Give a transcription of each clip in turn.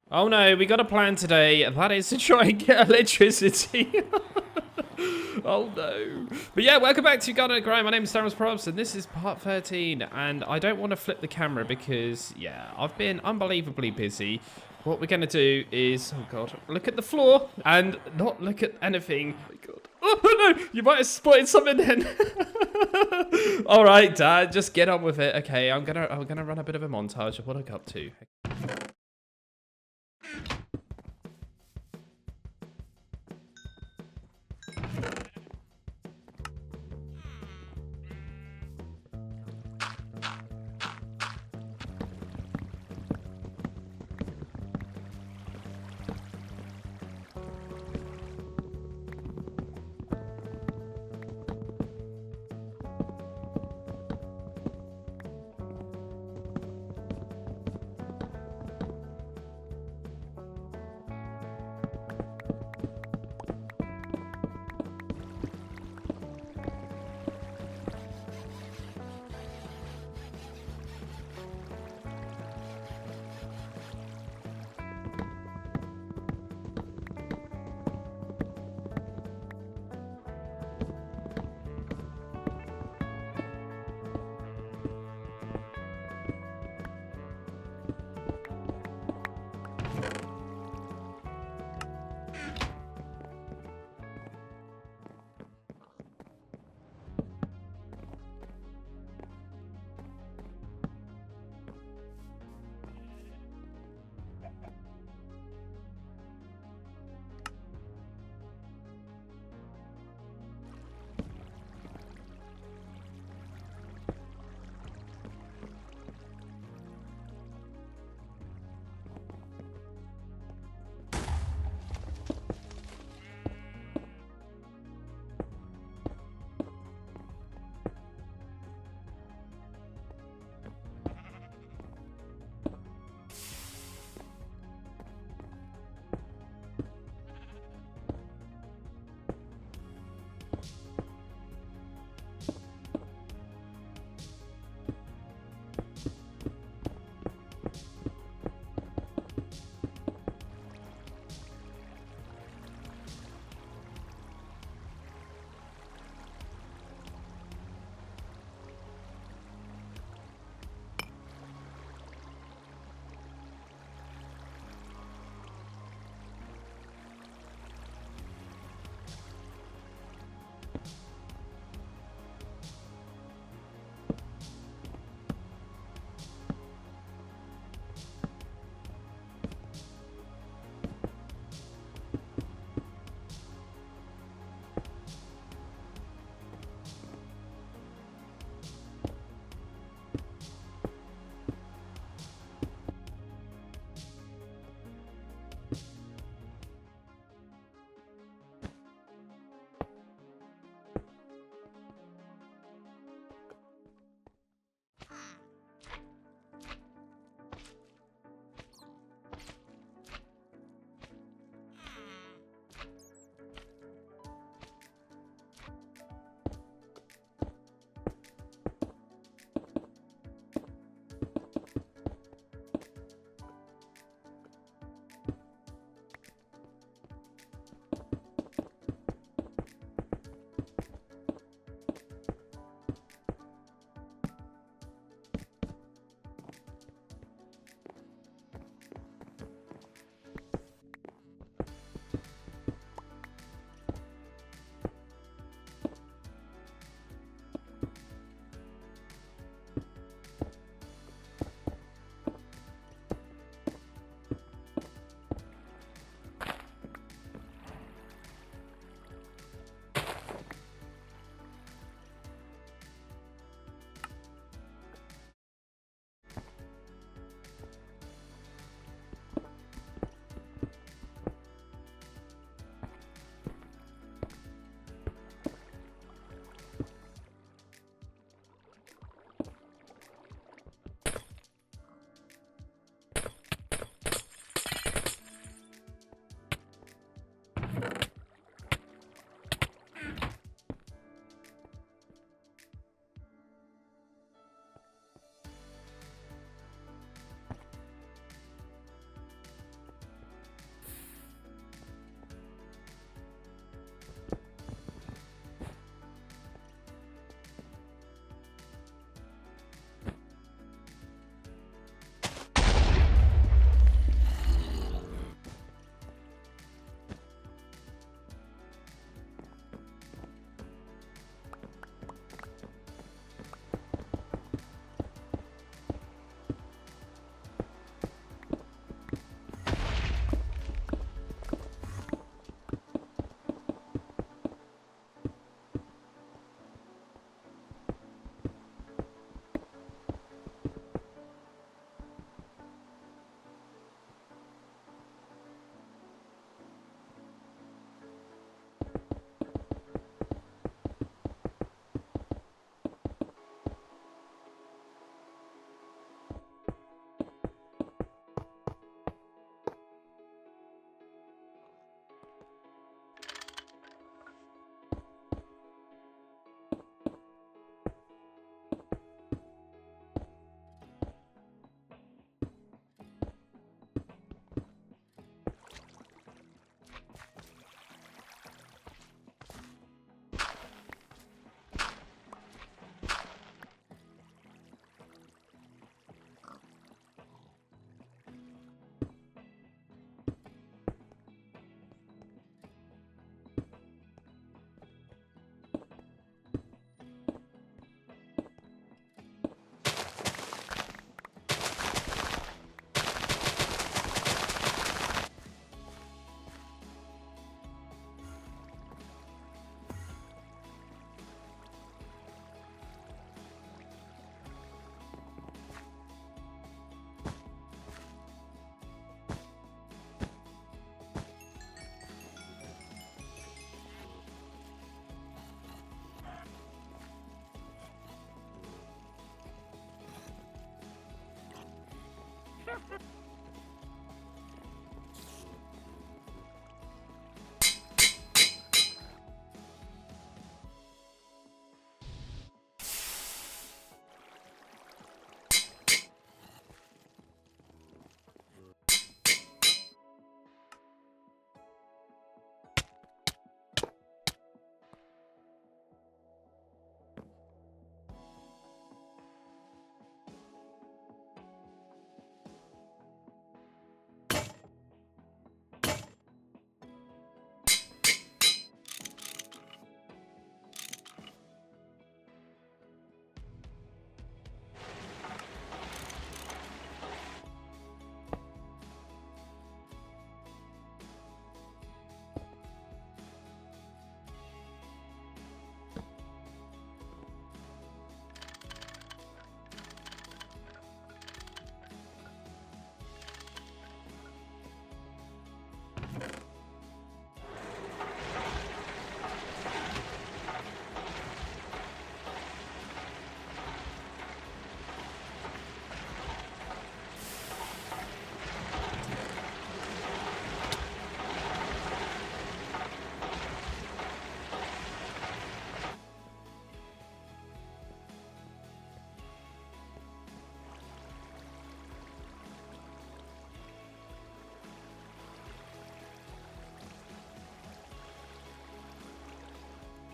Oh no, we got a plan today. That is to try and get electricity. Oh no. But yeah, welcome back to Garden Grind. My name is Darren Probs, and this is part 13. And I don't want to flip the camera because, yeah, I've been unbelievably busy. What we're going to do is, oh god, look at the floor and not look at anything. Oh my god. Oh no, you might have spotted something then. All right, Dad, just get on with it. Okay, I'm gonna run a bit of a montage of what I got up to.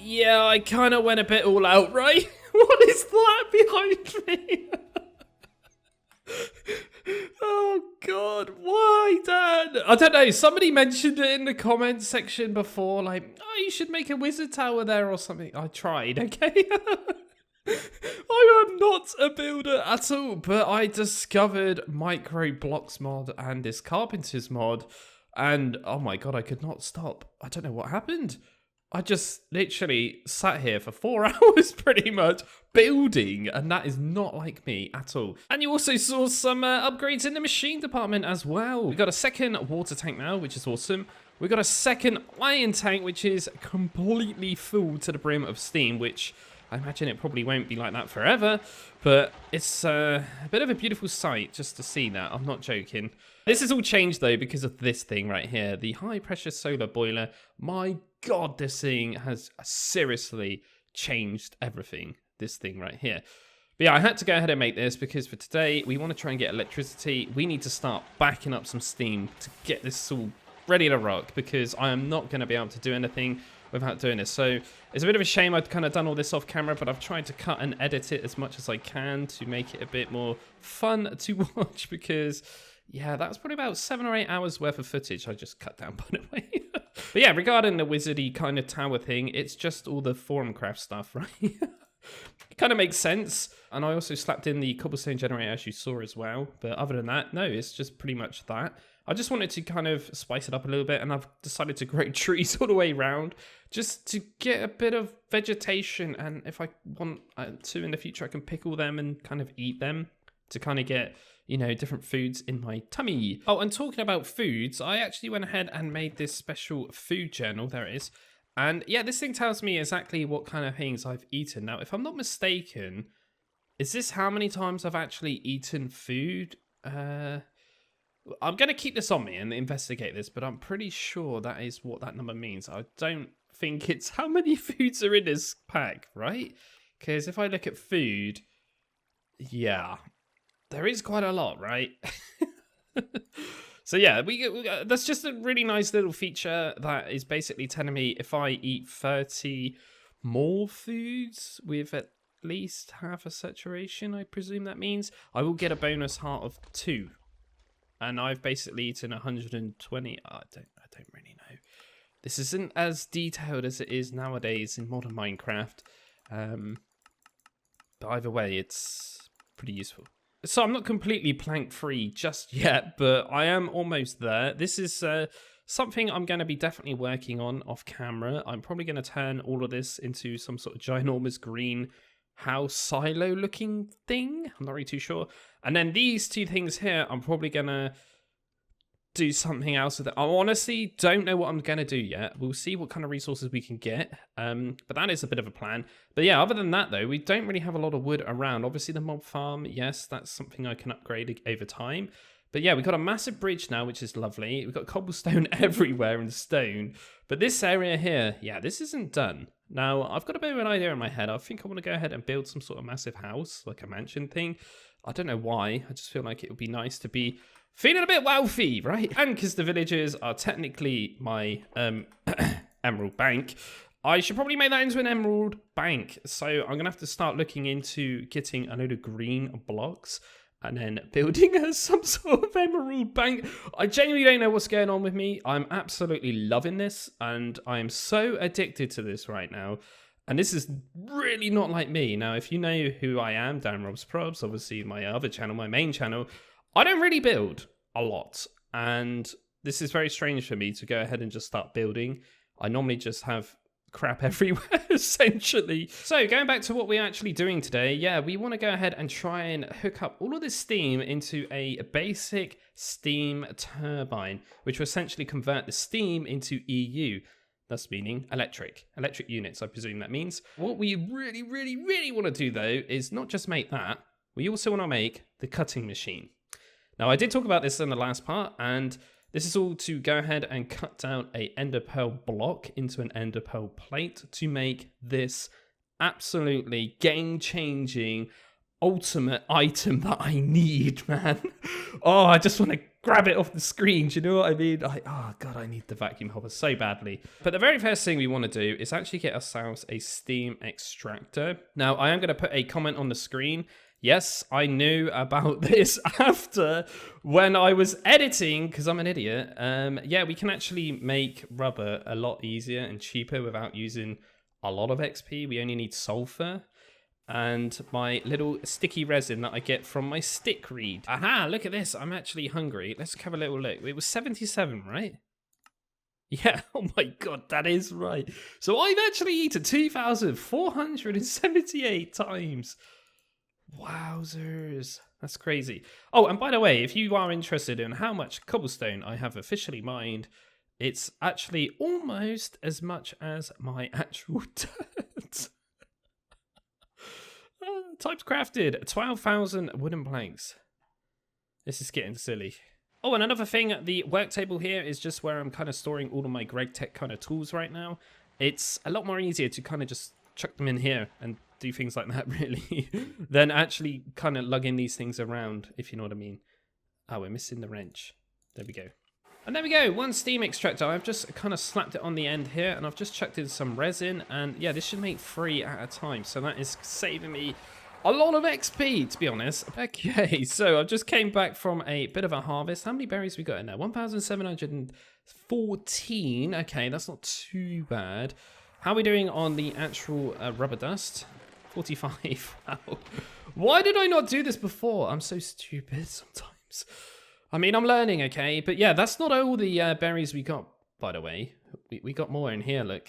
Yeah, I kind of went a bit all out, right? What is that behind me? Oh God, why, Dan? I don't know. Somebody mentioned it in the comments section before, like, oh, you should make a wizard tower there or something. I tried, okay? I am not a builder at all, but I discovered Micro Blocks mod and this Carpenters mod, and oh my God, I could not stop. I don't know what happened. I just literally sat here for 4 hours pretty much building, and that is not like me at all. And you also saw some upgrades in the machine department as well. We got a second water tank now, which is awesome. We got a second iron tank, which is completely full to the brim of steam, which I imagine it probably won't be like that forever, but it's a bit of a beautiful sight just to see that. I'm not joking. This has all changed though because of this thing right here, the high pressure solar boiler. My God, this thing has seriously changed everything, this thing right here. But yeah, I had to go ahead and make this because for today, we want to try and get electricity. We need to start backing up some steam to get this all ready to rock because I am not going to be able to do anything without doing this. So it's a bit of a shame I've kind of done all this off camera, but I've tried to cut and edit it as much as I can to make it a bit more fun to watch because, yeah, that was probably about 7 or 8 hours worth of footage I just cut down, by the way. But yeah, regarding the wizardy kind of tower thing, it's just all the Formcraft stuff, right? It kind of makes sense. And I also slapped in the cobblestone generator as you saw as well. But other than that, no, it's just pretty much that. I just wanted to kind of spice it up a little bit, and I've decided to grow trees all the way around just to get a bit of vegetation, and if I want to in the future, I can pickle them and kind of eat them to kind of get, you know, different foods in my tummy. Oh, and talking about foods, I actually went ahead and made this special food journal. There it is. And yeah, this thing tells me exactly what kind of things I've eaten. Now, if I'm not mistaken, is this how many times I've actually eaten food? I'm going to keep this on me and investigate this, but I'm pretty sure that is what that number means. I don't think it's how many foods are in this pack, right? Because if I look at food, yeah, there is quite a lot, right? So yeah, that's just a really nice little feature that is basically telling me if I eat 30 more foods with at least half a saturation, I presume that means, I will get a bonus heart of 2. And I've basically eaten 120. I don't really know. This isn't as detailed as it is nowadays in modern Minecraft. But either way, it's pretty useful. So I'm not completely plank free just yet, but I am almost there. This is something I'm going to be definitely working on off camera. I'm probably going to turn all of this into some sort of ginormous green house silo looking thing. I'm not really too sure. And then these two things here, I'm probably going to do something else with it. I honestly don't know what I'm going to do yet. We'll see what kind of resources we can get. But that is a bit of a plan. But yeah, other than that though, we don't really have a lot of wood around. Obviously the mob farm, yes, that's something I can upgrade over time. But yeah, we've got a massive bridge now, which is lovely. We've got cobblestone everywhere and stone. But this area here, yeah, this isn't done. Now, I've got a bit of an idea in my head. I think I want to go ahead and build some sort of massive house, like a mansion thing. I don't know why. I just feel like it would be nice to be feeling a bit wealthy, right? And because the villagers are technically my emerald bank, I should probably make that into an emerald bank. So I'm going to have to start looking into getting a load of green blocks and then building some sort of emerald bank. I genuinely don't know what's going on with me. I'm absolutely loving this, and I am so addicted to this right now. And this is really not like me. Now, if you know who I am, Dan Robs Probs, obviously my other channel, my main channel, I don't really build a lot. And this is very strange for me to go ahead and just start building. I normally just have crap everywhere, essentially. So going back to what we're actually doing today, yeah, we want to go ahead and try and hook up all of this steam into a basic steam turbine, which will essentially convert the steam into EU, thus meaning electric units, I presume that means. What we really want to do though is not just make that, we also want to make the cutting machine. Now I did talk about this in the last part, and this is all to go ahead and cut down a ender pearl block into an ender pearl plate to make this absolutely game-changing ultimate item that I need, man. Oh, I just want to grab it off the screen. Do you know what I mean? Oh god, I need the vacuum hopper so badly. But the very first thing we want to do is actually get ourselves a steam extractor. Now, I am going to put a comment on the screen. Yes, I knew about this after when I was editing, because I'm an idiot. Yeah, we can actually make rubber a lot easier and cheaper without using a lot of XP. We only need sulfur and my little sticky resin that I get from my stick reed. Aha, look at this. I'm actually hungry. Let's have a little look. It was 77, right? Yeah, oh my god, that is right. So I've actually eaten 2,478 times. Wowzers. That's crazy. Oh, and by the way, if you are interested in how much cobblestone I have officially mined, it's actually almost as much as my actual dirt. Types crafted, 12,000 wooden planks. This is getting silly. Oh, and another thing, the work table here is just where I'm kind of storing all of my Gregtech kind of tools right now. It's a lot more easier to kind of just chuck them in here and do things like that, really, than actually kind of lugging these things around, if you know what I mean. Oh, we're missing the wrench. There we go. And there we go, one steam extractor. I've just kind of slapped it on the end here, and I've just chucked in some resin, and yeah, this should make 3 at a time, so that is saving me a lot of XP, to be honest. Okay, so I just came back from a bit of a harvest. How many berries we got in there? 1,714. Okay, that's not too bad. How are we doing on the actual rubber dust? 45. Wow. Why did I not do this before? I'm so stupid sometimes. I mean, I'm learning, okay? But yeah, that's not all the berries we got, by the way. We got more in here, look.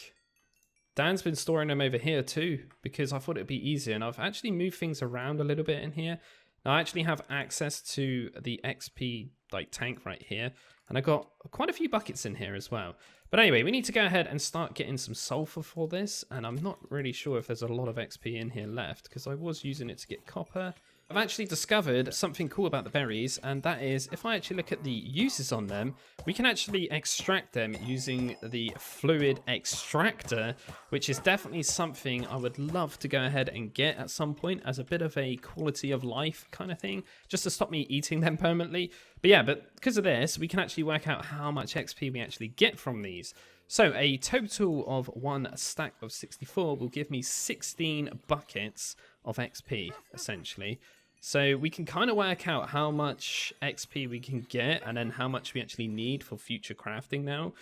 Dan's been storing them over here too, because I thought it'd be easier. And I've actually moved things around a little bit in here. Now, I actually have access to the XP like tank right here. And I got quite a few buckets in here as well. But anyway, we need to go ahead and start getting some sulfur for this. And I'm not really sure if there's a lot of XP in here left, because I was using it to get copper. I've actually discovered something cool about the berries, and that is if I actually look at the uses on them, we can actually extract them using the fluid extractor, which is definitely something I would love to go ahead and get at some point as a bit of a quality of life kind of thing, just to stop me eating them permanently. But yeah, but because of this, we can actually work out how much XP we actually get from these. So a total of 1 stack of 64 will give me 16 buckets of XP, essentially. So we can kind of work out how much XP we can get and then how much we actually need for future crafting now.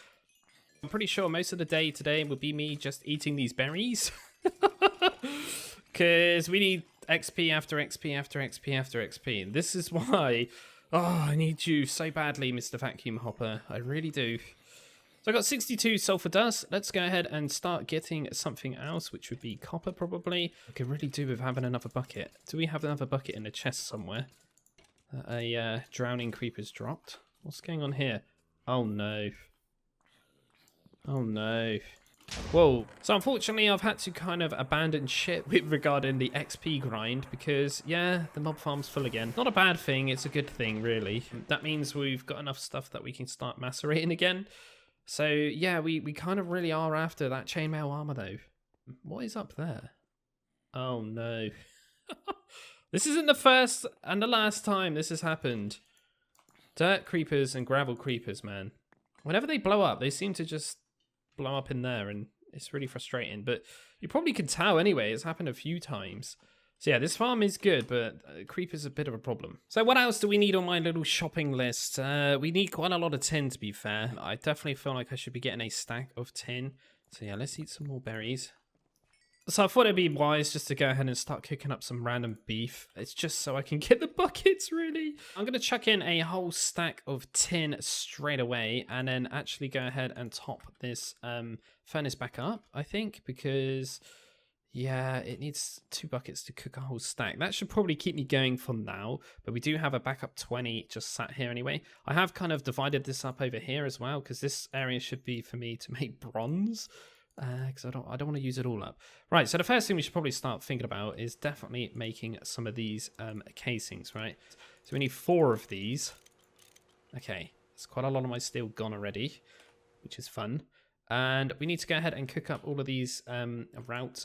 I'm pretty sure most of the day today will be me just eating these berries. Because we need XP after XP after XP after XP. And this is why, oh, I need you so badly, Mr. Vacuum Hopper. I really do. So I got 62 sulfur dust. Let's go ahead and start getting something else, which would be copper probably. I could really do with having another bucket. Do we have another bucket in the chest somewhere? A drowning creeper's dropped. What's going on here? Oh no. Oh no. Whoa. So unfortunately I've had to kind of abandon ship with regarding the XP grind because, yeah, the mob farm's full again. Not a bad thing, it's a good thing really. That means we've got enough stuff that we can start macerating again. So, yeah, we kind of really are after that chainmail armor, though. What is up there? Oh, no. This isn't the first and the last time this has happened. Dirt creepers and gravel creepers, man. Whenever they blow up, they seem to just blow up in there, and it's really frustrating. But you probably can tell anyway, it's happened a few times. So yeah, this farm is good, but creepers are a bit of a problem. So what else do we need on my little shopping list? We need quite a lot of tin, to be fair. I definitely feel like I should be getting a stack of tin. So yeah, let's eat some more berries. So I thought it'd be wise just to go ahead and start cooking up some random beef. It's just so I can get the buckets, really. I'm going to chuck in a whole stack of tin straight away and then actually go ahead and top this furnace back up, I think, because... yeah, it needs 2 buckets to cook a whole stack. That should probably keep me going for now, but we do have a backup 20 just sat here anyway. I have kind of divided this up over here as well, because this area should be for me to make bronze, because I don't want to use it all up. Right, so the first thing we should probably start thinking about is definitely making some of these casings, right? So we need 4 of these. Okay, there's quite a lot of my steel gone already, which is fun. And we need to go ahead and cook up all of these route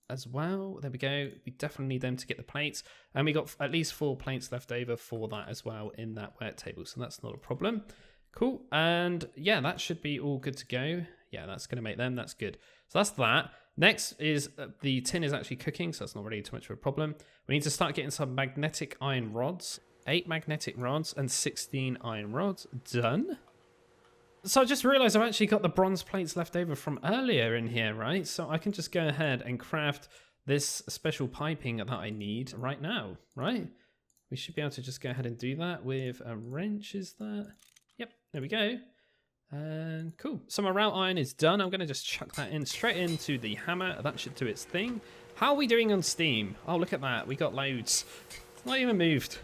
as well. There we go. We definitely need them to get the plates. And we got at least 4 plates left over for that as well in that work table. So that's not a problem. Cool. And yeah, that should be all good to go. Yeah, that's going to make them. That's good. So that's that. Next is the tin is actually cooking, so that's not really too much of a problem. We need to start getting some magnetic iron rods. 8 magnetic rods and 16 iron rods. Done. So I just realized I've actually got the bronze plates left over from earlier in here, right? So I can just go ahead and craft this special piping that I need right now, right? We should be able to just go ahead and do that with a wrench, is that? Yep, there we go. And cool. So my route iron is done. I'm going to just chuck that in straight into the hammer. That should do its thing. How are we doing on Steam? Oh, look at that. We got loads. It's not even moved.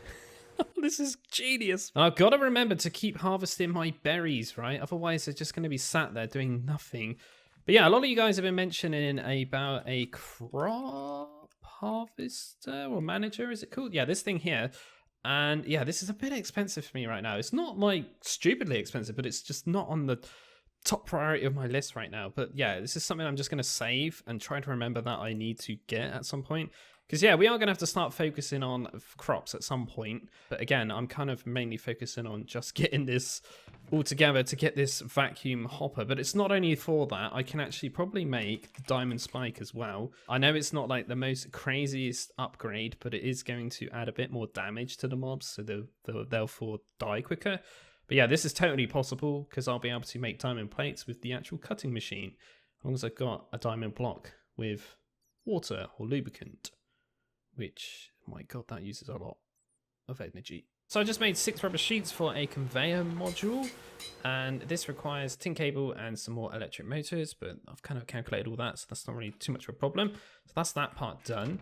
This is genius. And I've got to remember to keep harvesting my berries, right? Otherwise, they're just going to be sat there doing nothing. But yeah, a lot of you guys have been mentioning about a crop harvester or manager, is it called? Yeah, this thing here. And yeah, this is a bit expensive for me right now. It's not like stupidly expensive, but it's just not on the top priority of my list right now. But yeah, this is something I'm just going to save and try to remember that I need to get at some point. Because yeah, we are going to have to start focusing on crops at some point. But again, I'm kind of mainly focusing on just getting this all together to get this vacuum hopper. But it's not only for that. I can actually probably make the diamond spike as well. I know it's not like the most craziest upgrade, but it is going to add a bit more damage to the mobs, so they'll therefore die quicker. But yeah, this is totally possible because I'll be able to make diamond plates with the actual cutting machine, as long as I've got a diamond block with water or lubricant. Which, my god, that uses a lot of energy. So I just made 6 rubber sheets for a conveyor module, and this requires tin cable and some more electric motors, but I've kind of calculated all that, so that's not really too much of a problem. So that's that part done.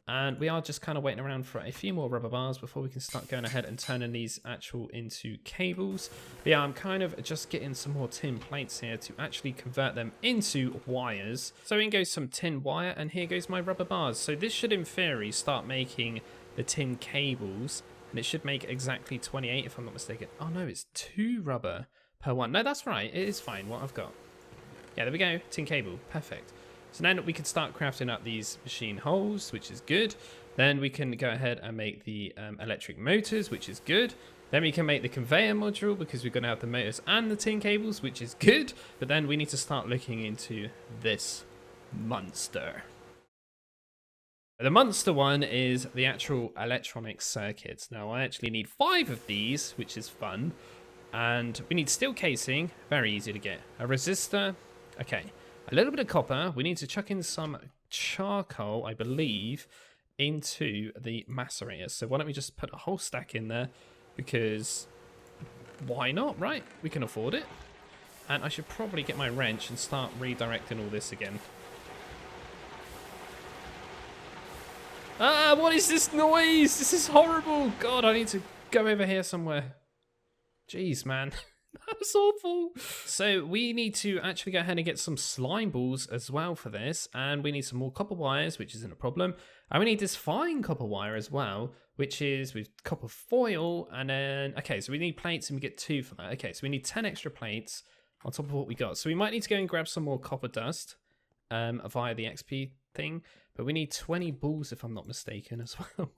And we are just kind of waiting around for a few more rubber bars before we can start going ahead and turning these actual into cables. But yeah, I'm kind of just getting some more tin plates here to actually convert them into wires. So in goes some tin wire, and here goes my rubber bars. So this should in theory start making the tin cables, and it should make exactly 28 if I'm not mistaken. Oh no, it's 2 rubber per one. No, that's right. It is fine what I've got. Yeah, there we go. Tin cable. Perfect. So now we can start crafting up these machine holes, which is good. Then we can go ahead and make the electric motors, which is good. Then we can make the conveyor module because we're going to have the motors and the tin cables, which is good. But then we need to start looking into this monster. The monster one is the actual electronic circuits. Now I actually need 5 of these, which is fun. And we need steel casing, very easy to get. A resistor, okay. A little bit of copper. We need to chuck in some charcoal, I believe, into the macerator. So why don't we just put a whole stack in there? Because why not, right? We can afford it. And I should probably get my wrench and start redirecting all this again. Ah, what is this noise? This is horrible. God, I need to go over here somewhere. Jeez, man. That was awful. So we need to actually go ahead and get some slime balls as well for this. And we need some more copper wires, which isn't a problem. And we need this fine copper wire as well, which is with copper foil. And then, okay, so we need plates and we get 2 for that. Okay, so we need 10 extra plates on top of what we got. So we might need to go and grab some more copper dust via the XP thing. But we need 20 balls if I'm not mistaken as well.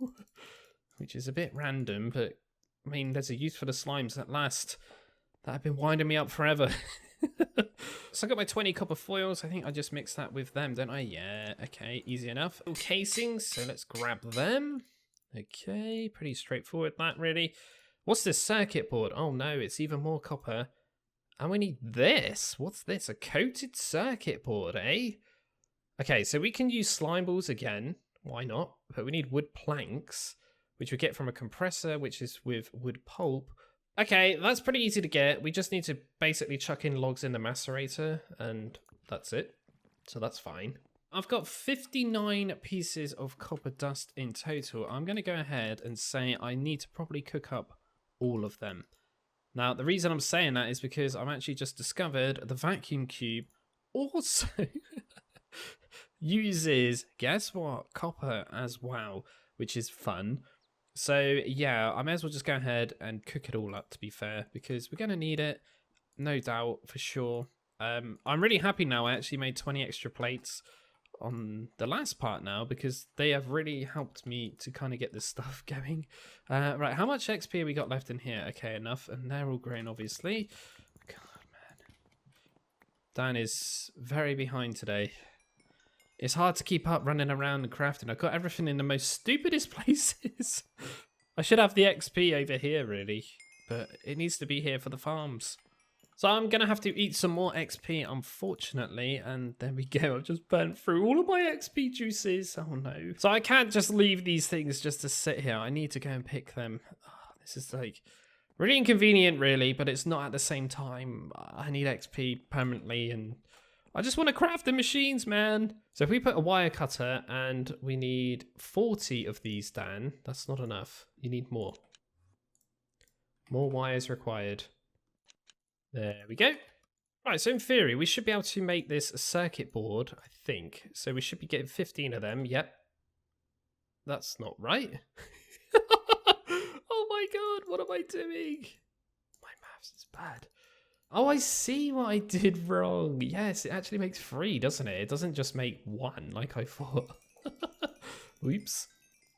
Which is a bit random, but I mean, there's a use for the slimes that last. That have been winding me up forever. So I got my 20 copper foils. I think I just mixed that with them, don't I? Yeah, okay, easy enough. Casings, so let's grab them. Okay, pretty straightforward that really. What's this circuit board? Oh no, it's even more copper. And we need this. What's this? A coated circuit board, eh? Okay, so we can use slime balls again. Why not? But we need wood planks, which we get from a compressor, which is with wood pulp. Okay, that's pretty easy to get. We just need to basically chuck in logs in the macerator, and that's it. So that's fine. I've got 59 pieces of copper dust in total. I'm going to go ahead and say I need to probably cook up all of them. Now, the reason I'm saying that is because I've actually just discovered the vacuum cube also uses, guess what, copper as well, which is fun. So yeah, I may as well just go ahead and cook it all up, to be fair, because we're going to need it, no doubt, for sure. I'm really happy now I actually made 20 extra plates on the last part now, because they have really helped me to kind of get this stuff going. Right, how much XP have we got left in here? Okay, enough. And they're all growing, obviously. God, man. Dan is very behind today. It's hard to keep up running around and crafting. I've got everything in the most stupidest places. I should have the XP over here, really. But it needs to be here for the farms. So I'm going to have to eat some more XP, unfortunately. And there we go. I've just burnt through all of my XP juices. Oh, no. So I can't just leave these things just to sit here. I need to go and pick them. Oh, this is like really inconvenient, really. But it's not at the same time. I need XP permanently. And I just want to craft the machines, man. So if we put a wire cutter and we need 40 of these, Dan, that's not enough. You need more. More wires required. There we go. Right, so in theory, we should be able to make this a circuit board, I think. So we should be getting 15 of them. Yep. That's not right. Oh my god, what am I doing? My maths is bad. Oh, I see what I did wrong. Yes, it actually makes 3, doesn't it? It doesn't just make 1 like I thought. Oops.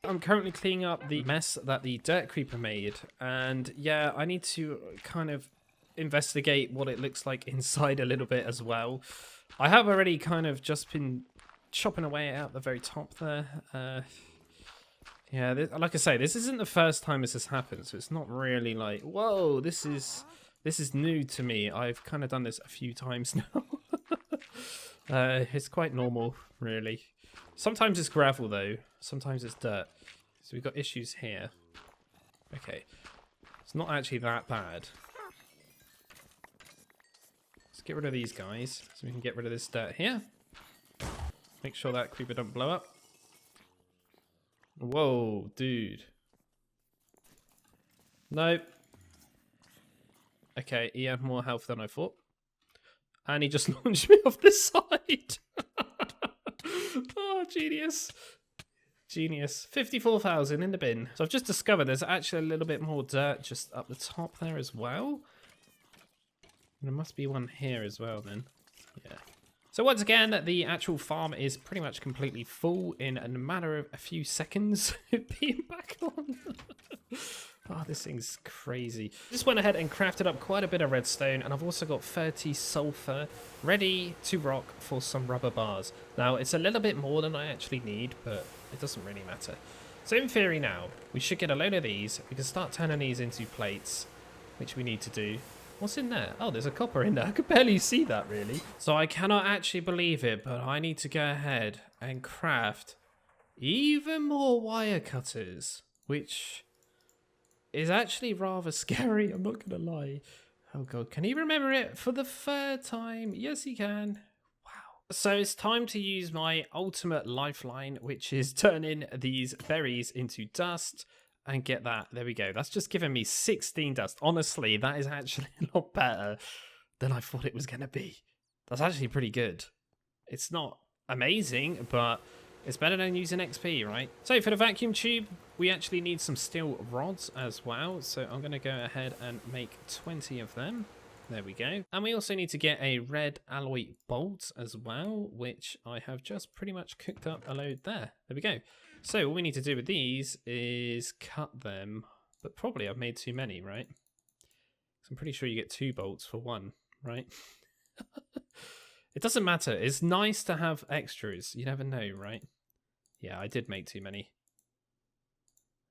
I'm currently cleaning up the mess that the dirt creeper made. And yeah, I need to kind of investigate what it looks like inside a little bit as well. I have already kind of just been chopping away at the very top there. Yeah, like I say, this isn't the first time this has happened, so it's not really like, whoa, this is new to me. I've kind of done this a few times now. It's quite normal, really. Sometimes it's gravel, though. Sometimes it's dirt. So we've got issues here. Okay. It's not actually that bad. Let's get rid of these guys so we can get rid of this dirt here. Make sure that creeper don't blow up. Whoa, dude. Nope. Okay, he had more health than I thought. And he just launched me off the side. Oh, genius. Genius. 54,000 in the bin. So I've just discovered there's actually a little bit more dirt just up the top there as well. There must be one here as well then. Yeah. So once again, the actual farm is pretty much completely full in a matter of a few seconds being back on. Oh, this thing's crazy. Just went ahead and crafted up quite a bit of redstone, and I've also got 30 sulfur ready to rock for some rubber bars. Now, it's a little bit more than I actually need, but it doesn't really matter. So in theory now, we should get a load of these. We can start turning these into plates, which we need to do. What's in there? Oh, there's a copper in there. I could barely see that, really. So I cannot actually believe it, but I need to go ahead and craft even more wire cutters, which is actually rather scary, I'm not going to lie. Oh, God. Can he remember it for the 3rd time? Yes, he can. Wow. So it's time to use my ultimate lifeline, which is turning these berries into dust. And get that. There we go. That's just given me 16 dust. Honestly, that is actually a lot better than I thought it was going to be. That's actually pretty good. It's not amazing, but it's better than using XP, right? So for the vacuum tube, we actually need some steel rods as well. So I'm going to go ahead and make 20 of them. There we go. And we also need to get a red alloy bolt as well, which I have just pretty much cooked up a load there. There we go. So what we need to do with these is cut them, but probably I've made too many, right? So I'm pretty sure you get 2 bolts for 1, right? It doesn't matter. It's nice to have extras. You never know, right? Yeah, I did make too many.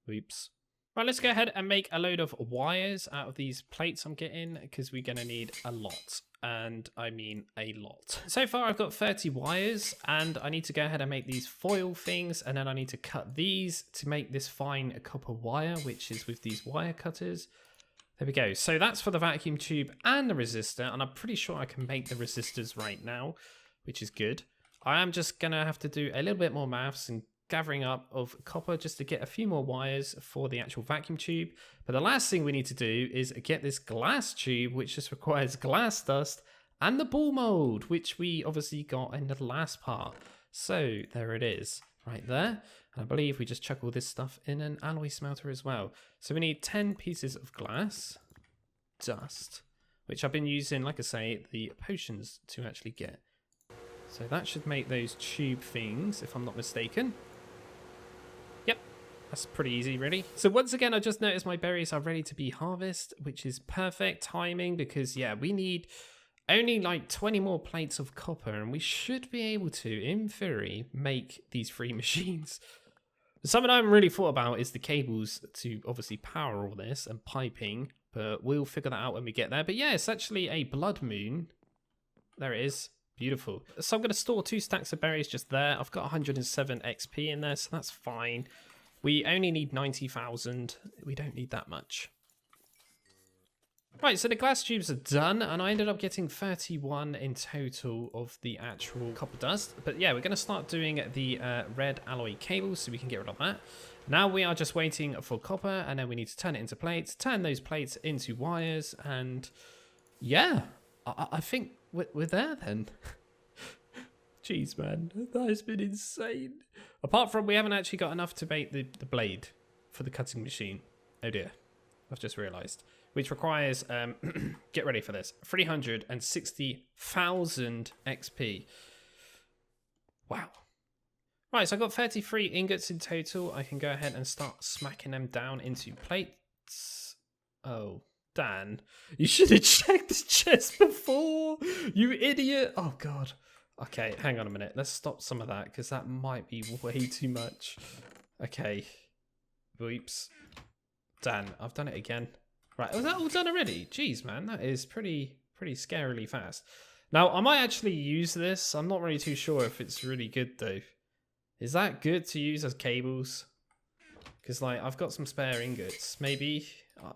Oops. Right, let's go ahead and make a load of wires out of these plates I'm getting, because we're going to need a lot. And I mean a lot. So far I've got 30 wires, and I need to go ahead and make these foil things, and then I need to cut these to make this fine copper wire, which is with these wire cutters. There we go. So that's for the vacuum tube and the resistor, and I'm pretty sure I can make the resistors right now, which is good. I am just going to have to do a little bit more maths and gathering up of copper just to get a few more wires for the actual vacuum tube. But the last thing we need to do is get this glass tube, which just requires glass dust and the ball mold, which we obviously got in the last part. So there it is right there. And I believe we just chuck all this stuff in an alloy smelter as well. So we need 10 pieces of glass dust, which I've been using, like I say, the potions to actually get. So that should make those tube things, if I'm not mistaken. Yep, that's pretty easy, really. So once again, I just noticed my berries are ready to be harvested, which is perfect timing because, yeah, we need only like 20 more plates of copper and we should be able to, in theory, make these 3 machines. Something I haven't really thought about is the cables to obviously power all this and piping, but we'll figure that out when we get there. But yeah, it's actually a blood moon. There it is. Beautiful. So I'm going to store 2 stacks of berries just there. I've got 107 XP in there, so that's fine. We only need 90,000. We don't need that much. Right, so the glass tubes are done, and I ended up getting 31 in total of the actual copper dust. But yeah, we're going to start doing the red alloy cables so we can get rid of that. Now we are just waiting for copper, and then we need to turn it into plates, turn those plates into wires, and yeah, I think we're there then. Jeez, man, that has been insane. Apart from we haven't actually got enough to make the blade for the cutting machine. Oh dear, I've just realised. Which requires, get ready for this, 360,000 XP. Wow. Right, so I've got 33 ingots in total. I can go ahead and start smacking them down into plates. Oh, Dan, you should have checked the chest before, you idiot. Oh, God. Okay, hang on a minute. Let's stop some of that because that might be way too much. Okay. Whoops. Dan, I've done it again. Right, was that all done already? Jeez, man, that is pretty scarily fast. Now, I might actually use this. I'm not really too sure if it's really good, though. Is that good to use as cables? Because, like, I've got some spare ingots. Maybe?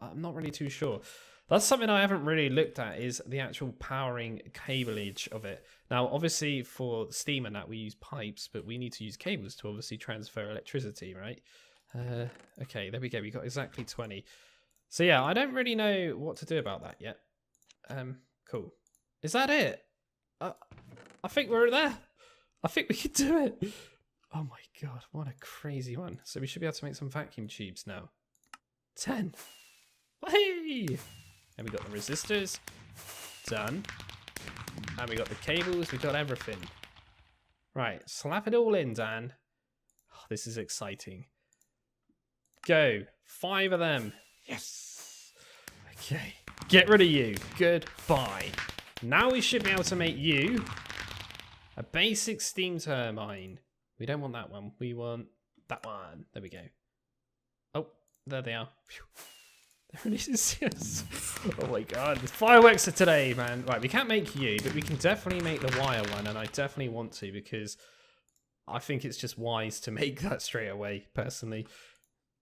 I'm not really too sure. That's something I haven't really looked at, is the actual powering cableage of it. Now, obviously, for steam and that, we use pipes, but we need to use cables to obviously transfer electricity, right? Okay, there we go. We got exactly 20. So yeah, I don't really know what to do about that yet. Cool. Is that it? I think we're there. I think we can do it. Oh my God, what a crazy one. So we should be able to make some vacuum tubes now. 10. Hey! And we got the resistors. Done. And we got the cables, we got everything. Right, slap it all in, Dan. Oh, this is exciting. Go. 5 of them. Yes. Okay. Get rid of you. Goodbye. Now we should be able to make you a basic steam turbine. We don't want that one. We want that one. There we go. Oh, there they are. Phew. There it is. Yes. Oh my God. The fireworks are today, man. Right, we can't make you, but we can definitely make the wire one, and I definitely want to because I think it's just wise to make that straight away, personally.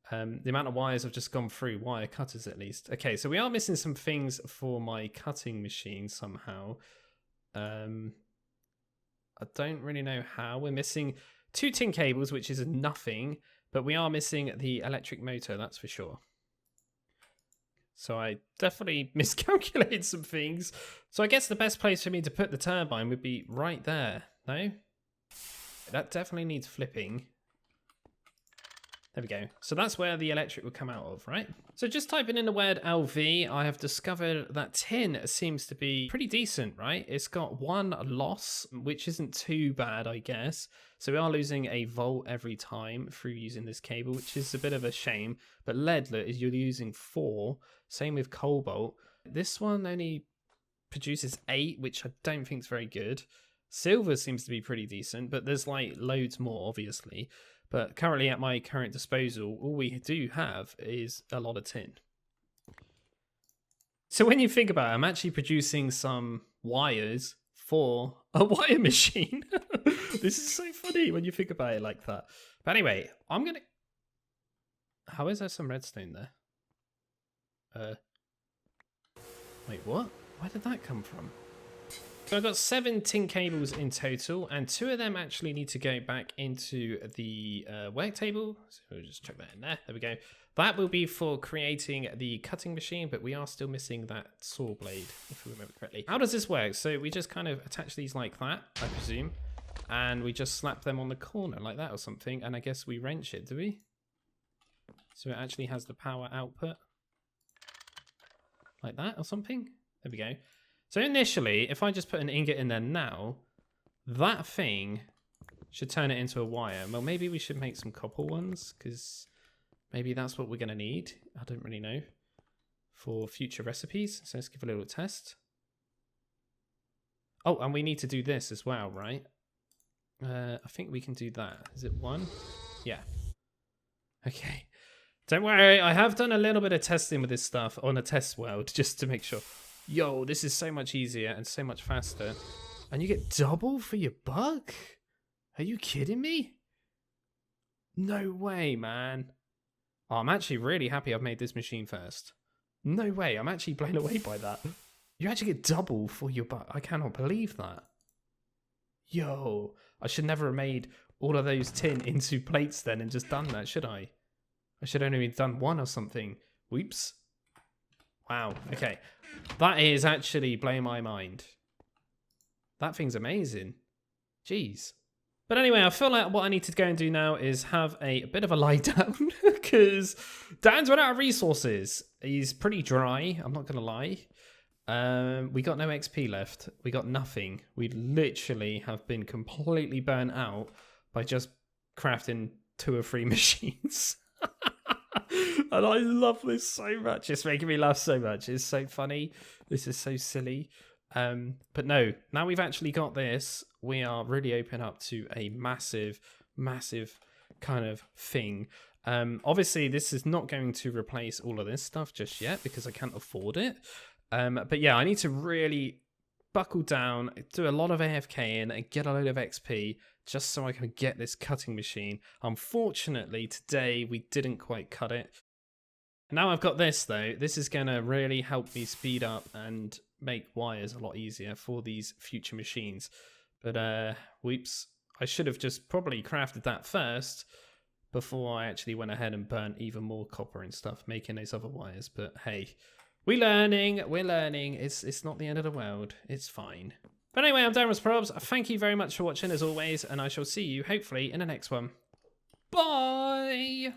The amount of wires have just gone through, wire cutters at least. Okay, so we are missing some things for my cutting machine somehow. I don't really know how. We're missing 2 tin cables, which is nothing, but we are missing the electric motor, that's for sure. So I definitely miscalculated some things. So I guess the best place for me to put the turbine would be right there, no? That definitely needs flipping. There we go. So that's where the electric would come out of, right? So just typing in the word LV, I have discovered that tin seems to be pretty decent, right? It's got 1 loss, which isn't too bad, I guess. So we are losing a volt every time through using this cable, which is a bit of a shame. But lead is you're using 4. Same with cobalt. This one only produces 8, which I don't think is very good. Silver seems to be pretty decent, but there's like loads more, obviously. But currently at my current disposal, all we do have is a lot of tin. So when you think about it, I'm actually producing some wires for a wire machine. This is so funny when you think about it like that. But anyway, I'm going to... How is there some redstone there? Wait, what? Where did that come from? So I've got 7 tin cables in total, and 2 of them actually need to go back into the work table. So we'll just chuck that in there. There we go. That will be for creating the cutting machine, but we are still missing that saw blade, if we remember correctly. How does this work? So we just kind of attach these like that, I presume, and we just slap them on the corner like that or something, and I guess we wrench it, do we? So it actually has the power output like that or something. There we go. So initially, if I just put an ingot in there now, that thing should turn it into a wire. Well, maybe we should make some copper ones, because maybe that's what we're going to need. I don't really know. For future recipes. So let's give a little test. Oh, and we need to do this as well, right? I think we can do that. Is it 1? Yeah. Okay. Don't worry, I have done a little bit of testing with this stuff on a test world just to make sure. Yo, this is so much easier and so much faster. And you get double for your buck? Are you kidding me? No way, man. Oh, I'm actually really happy I've made this machine first. No way, I'm actually blown away by that. You actually get double for your buck. I cannot believe that. Yo, I should never have made all of those tin into plates then and just done that, should I? I should only have done 1 or something. Whoops. Wow, okay. That is actually blowing my mind. That thing's amazing. Jeez. But anyway, I feel like what I need to go and do now is have a bit of a lie down because Dan's run out of resources. He's pretty dry, I'm not going to lie. We got no XP left. We got nothing. We literally have been completely burnt out by just crafting 2 or 3 machines. And I love this so much. It's making me laugh so much. It's so funny. This is so silly. But no, now we've actually got this, we are really open up to a massive, massive kind of thing. Obviously, this is not going to replace all of this stuff just yet because I can't afford it. But yeah, I need to really buckle down, do a lot of AFKing and get a load of XP just so I can get this cutting machine. Unfortunately, today we didn't quite cut it. Now I've got this though, this is going to really help me speed up and make wires a lot easier for these future machines. But whoops, I should have just probably crafted that first before I actually went ahead and burnt even more copper and stuff making those other wires. But hey, we're learning, it's not the end of the world, it's fine. But anyway, I'm Darren's Probs, thank you very much for watching as always, and I shall see you hopefully in the next one. Bye!